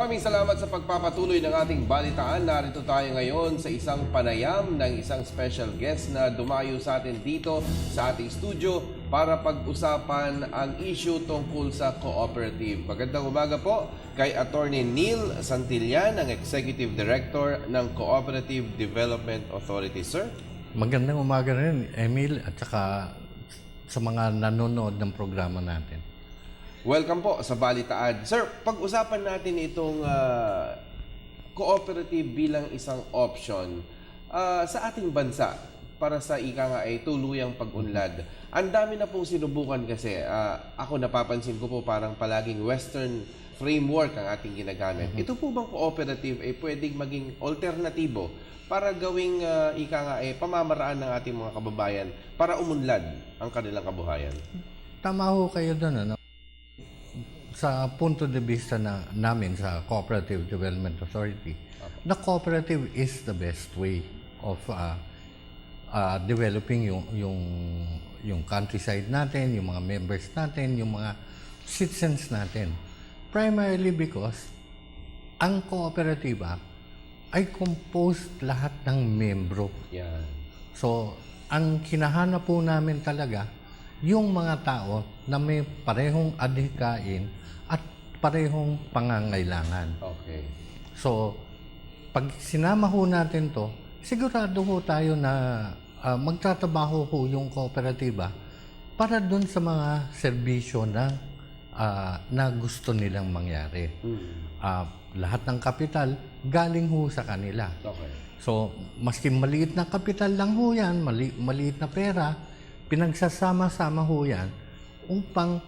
Maraming salamat sa pagpapatuloy ng ating balitaan. Narito tayo ngayon sa isang panayam ng isang special guest na dumayo sa atin dito sa ating studio para pag-usapan ang issue tungkol sa cooperative. Magandang umaga po kay Attorney Neil Santillan, ang Executive Director ng Cooperative Development Authority. Sir? Magandang umaga rin, Emil, at saka sa mga nanonood ng programa natin. Welcome po sa Balitaan. Sir, pag-usapan natin itong cooperative bilang isang option sa ating bansa para sa ika nga ay tuluyang pag-unlad. Ang dami na pong sinubukan kasi. Ako napapansin ko po parang palaging Western framework ang ating ginagamit. Ito po bang cooperative ay pwedeng maging alternatibo para gawing ika nga ay pamamaraan ng ating mga kababayan para umunlad ang kanilang kabuhayan? Tama ho kayo doon, ano? Sa punto de vista namin sa Cooperative Development Authority, the cooperative is the best way of developing yung countryside natin, yung mga members natin, yung mga citizens natin. Primarily because ang kooperatiba ay composed lahat ng membro. Yan. So, ang hinahanap po namin talaga yung mga tao na may parehong adhikain at parehong pangangailangan. Okay. So, pag sinama ho natin to, sigurado ho tayo na magtatrabaho ho yung kooperatiba para dun sa mga serbisyo na gusto nilang mangyari. Lahat ng kapital galing ho sa kanila. Okay. So, maski maliit na kapital lang ho yan, maliit na pera, pinagsasama-sama ho yan upang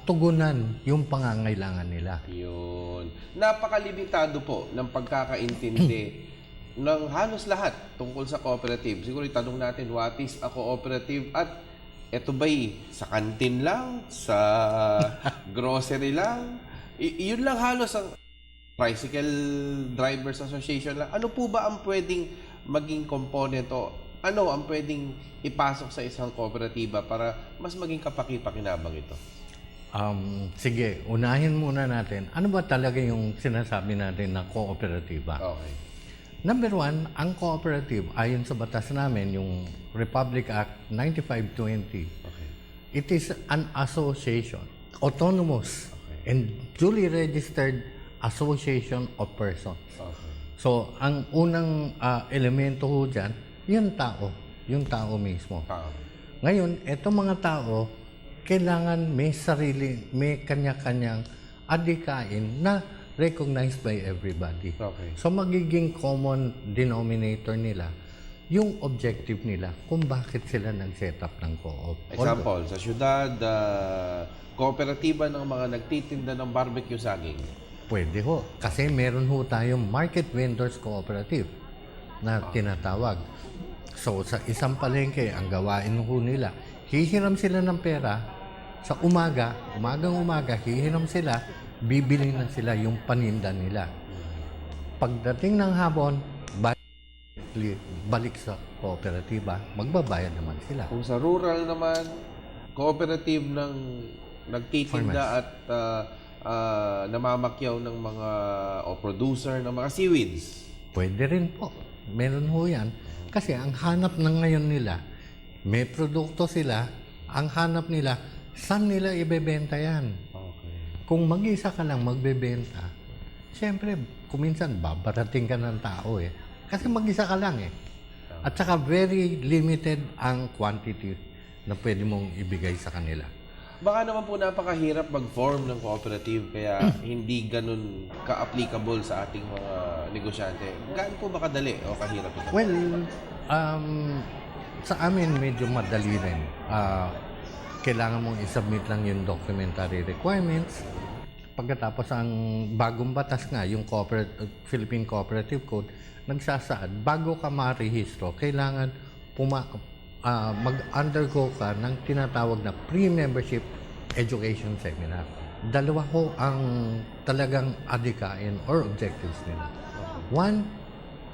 tugunan yung pangangailangan nila. Yun. Napakalimitado po ng pagkakaintindi ng halos lahat tungkol sa cooperative. Siguro itanong natin, what is a cooperative? At eto ba'y sa kantin lang? Sa grocery lang? Yun lang halos ang Tricycle Drivers Association lang. Ano po ba ang pwedeng maging component o ano ang pwedeng ipasok sa isang kooperatiba para mas maging kapaki-pakinabang ito? Sige, unahin muna natin. Ano ba talaga yung sinasabi natin na kooperatiba? Okay. Number one, ang cooperative, ayon sa batas namin, yung Republic Act 9520, Okay. it is an association, autonomous, and duly registered association of persons. Okay. So, ang unang elemento ho dyan, yung tao mismo. Ngayon, etong mga tao, kailangan may kanya-kanyang adhikain na recognized by everybody. Okay. So, magiging common denominator nila yung objective nila kung bakit sila nag-set up ng co-op. Example, sa syudad, kooperatiba ng mga nagtitinda ng barbecue saging. Pwede ho. Kasi meron ho tayong Market Vendors Cooperative na tinatawag. So, sa isang palengke, ang gawain ho nila, hihiram sila ng pera sa umagang-umaga, hihiram sila, bibili na sila yung paninda nila. Pagdating ng hapon, balik sa kooperatiba, magbabayad naman sila. Kung sa rural naman, cooperative ng nagtitinda at namamakyaw ng mga producer ng mga seaweeds. Pwede rin po. Meron ho yan. Kasi ang hanap ng ngayon nila, may produkto sila, ang hanap nila, saan nila ibebenta yan? Okay. Kung mag-isa ka lang magbebenta, siyempre, kuminsan babarating ka ng tao eh. Kasi mag-isa ka lang eh. At saka very limited ang quantity na pwede mong ibigay sa kanila. Baka naman po napakahirap mag-form ng cooperative kaya hindi ganun ka-applicable sa ating mga negosyante. Gaano po ba kadali o kahirap ito? Well, sa amin medyo madali rin. Kailangan mong isubmit lang yung documentary requirements. Pagkatapos ang bagong batas nga, yung Philippine Cooperative Code, nagsasaad, bago ka marehistro, kailangan mag-undergo ka ng tinatawag na pre-membership education seminar. Dalawa ho ang talagang adhikain or objectives nila. One,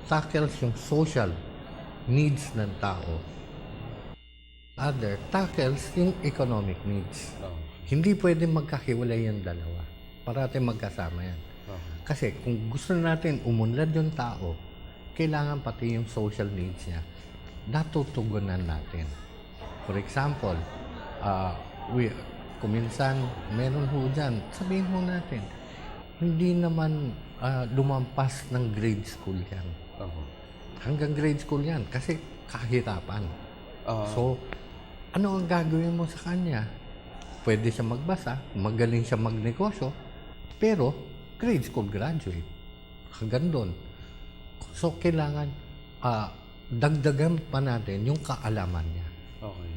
tackles yung social needs ng tao. Other, tackles yung economic needs. Hindi pwede magkahiwalay yung dalawa. Parati magkasama yan. Kasi kung gusto natin umunlad yung tao, kailangan pati yung social needs niya natutugunan natin. For example, kuminsan meron ho dyan, sabihin ho natin, hindi naman lumampas ng grade school yan. Hanggang grade school yan kasi kahirapan. So, ano ang gagawin mo sa kanya? Pwede siya magbasa, magaling siya magnegosyo, pero grade school graduate. Hanggang doon. So, kailangan dagdagan pa natin yung kaalaman niya. Okay.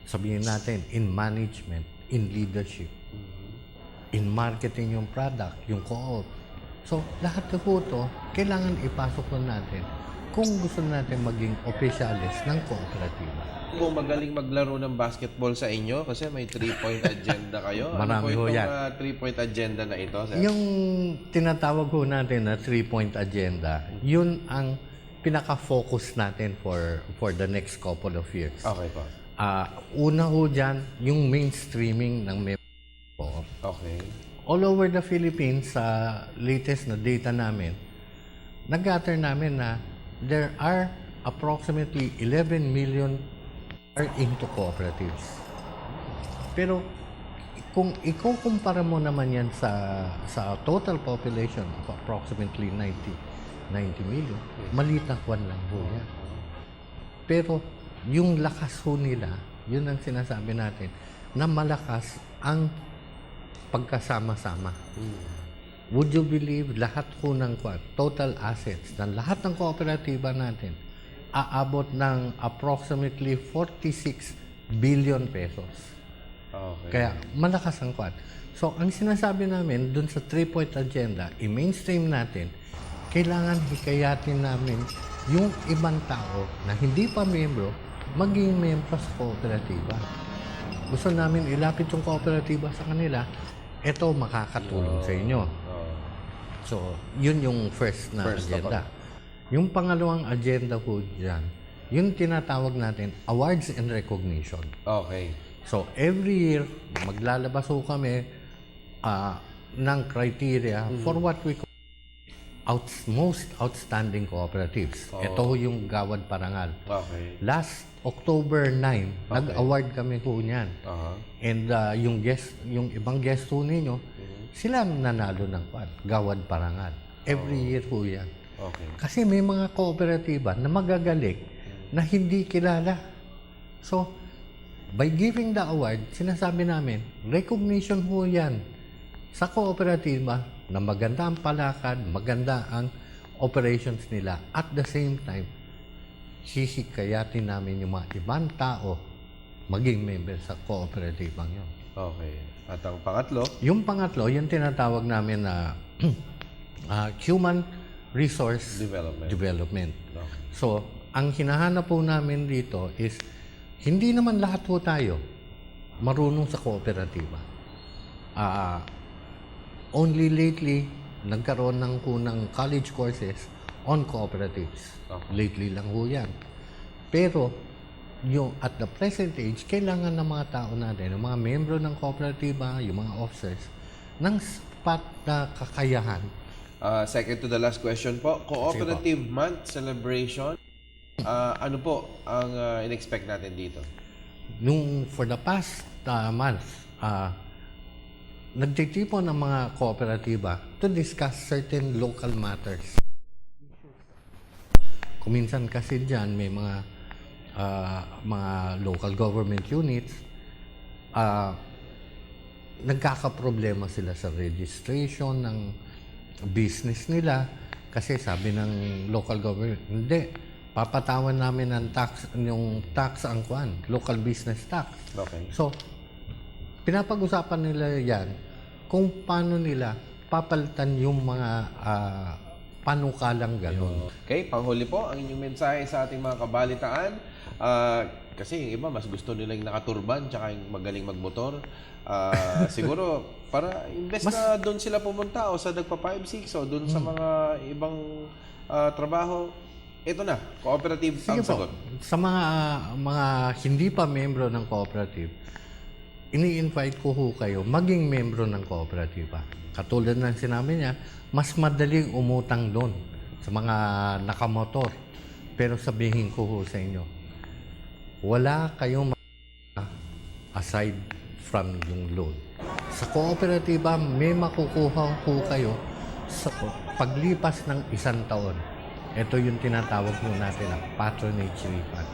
Sabihin natin, in management, in leadership, in marketing yung product, yung co-op. So, lahat na po ito, kailangan ipasok na natin kung gusto natin maging opisyalis ng kooperatiba. Kung magaling maglaro ng basketball sa inyo kasi may 3-point agenda kayo. Marami ano ho po itong yan. 3-point agenda na ito, sir? Yung tinatawag ko natin na 3-point agenda, yun ang pinaka-focus natin for the next couple of years. Okay po. Una ho dyan, yung mainstreaming ng member. Okay. All over the Philippines, sa latest na data namin, nag-gather namin na there are approximately 11 million are into cooperatives. Pero kung ikukumpara mo naman yan sa total population of approximately 90 million, maliit na kwan lang ho yan. Pero yung lakas ho nila, yun ang sinasabi natin, na malakas ang pagkasama-sama. Would you believe lahat ko ng total assets ng lahat ng kooperatiba natin aabot ng approximately 46 billion pesos. Okay. Kaya malakas ang kwan. So, ang sinasabi namin dun sa 3-point agenda, i-mainstream natin, kailangan hikayatin namin yung ibang tao na hindi pa membro, maging membro sa kooperatiba. Gusto namin ilapit yung kooperatiba sa kanila, eto makakatulong sa inyo. So, yun yung first agenda. Yung pangalawang agenda po dyan, yung tinatawag natin awards and recognition. Okay. So, every year, maglalabas ho kami ng criteria for what we call most outstanding cooperatives. Ito ho yung Gawad Parangal. Okay. Last October 9, nag-award kami po niyan. And yung ibang guest ho ninyo, sila nanalo ng Gawad Parangal. Every year po yan. Okay. Kasi may mga kooperatiba na magagaling na hindi kilala. So, by giving the award, sinasabi namin, recognition po yan sa kooperatiba na maganda ang palakad, maganda ang operations nila. At the same time, sisikayatin namin yung mga ibang tao maging member sa kooperatibang yun. Okay. At ang pangatlo? Yung pangatlo, yung tinatawag namin na human resource development. Okay. So, ang hinahanap po namin dito is hindi naman lahat po tayo marunong sa kooperatiba. Only lately, nagkaroon ng kunang college courses on cooperatives. Okay. Lately lang po yan. Pero, yung at the present age, kailangan ng mga tao natin, ng mga membro ng kooperatiba, yung mga officers, ng sapat na kakayahan. Second to the last question po, Cooperative Month celebration. Ano po ang in-expect natin dito? For the past month, nagtitipon ng mga kooperatiba to discuss certain local matters. Kuminsan kasi dyan, may mga local government units, nagkakaproblema sila sa registration ng business nila kasi sabi ng local government, hindi, papatawan namin ng yung tax ang local business tax. Okay. So, pinapag-usapan nila yan kung paano nila papalitan yung mga panukalang gano'n. Okay, panghuli po ang inyong mensahe sa ating mga kabalitaan. Kasi yung iba, mas gusto nilang nakaturban tsaka yung magaling magmotor. Siguro, para imbes na doon sila pumunta o sa nagpa 5-6 o doon sa mga ibang trabaho, ito na, cooperative ang sagot. Sa mga hindi pa membro ng cooperative, ini-invite ko ho kayo maging membro ng kooperatiba. Katulad ng sinabi niya, mas madaling umutang doon sa mga nakamotor. Pero sabihin ko ho sa inyo, wala kayong aside from yung loan. Sa kooperatiba, may makukuha ho kayo sa paglipas ng 1 taon. Ito yung tinatawag ho natin na patronage refund.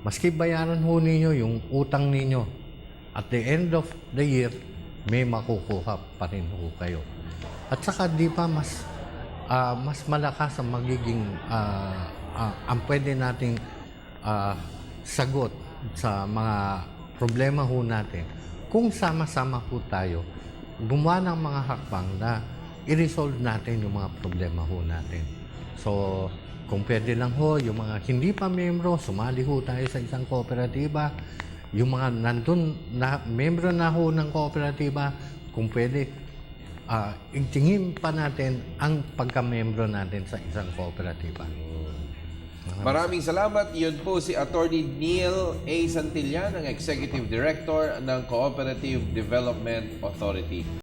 Maski bayaran ho ninyo yung utang ninyo, at the end of the year, may makukuha pa rin ho kayo. At saka di pa mas malakas ang magiging ang pwede nating sagot sa mga problema ho natin kung sama-sama po tayo gumawa ng mga hakbang na i-resolve natin yung mga problema ho natin. So, kung pwede lang ho, yung mga hindi pa membro, sumali ho tayo sa isang kooperatiba. Yung mga nandun na membro na ho ng kooperatiba, kung pwede, itingin pa natin ang pagka-membro natin sa isang kooperatiba. Maraming salamat. Yun po si Attorney Neil A. Santillan, ang Executive Director ng Cooperative Development Authority.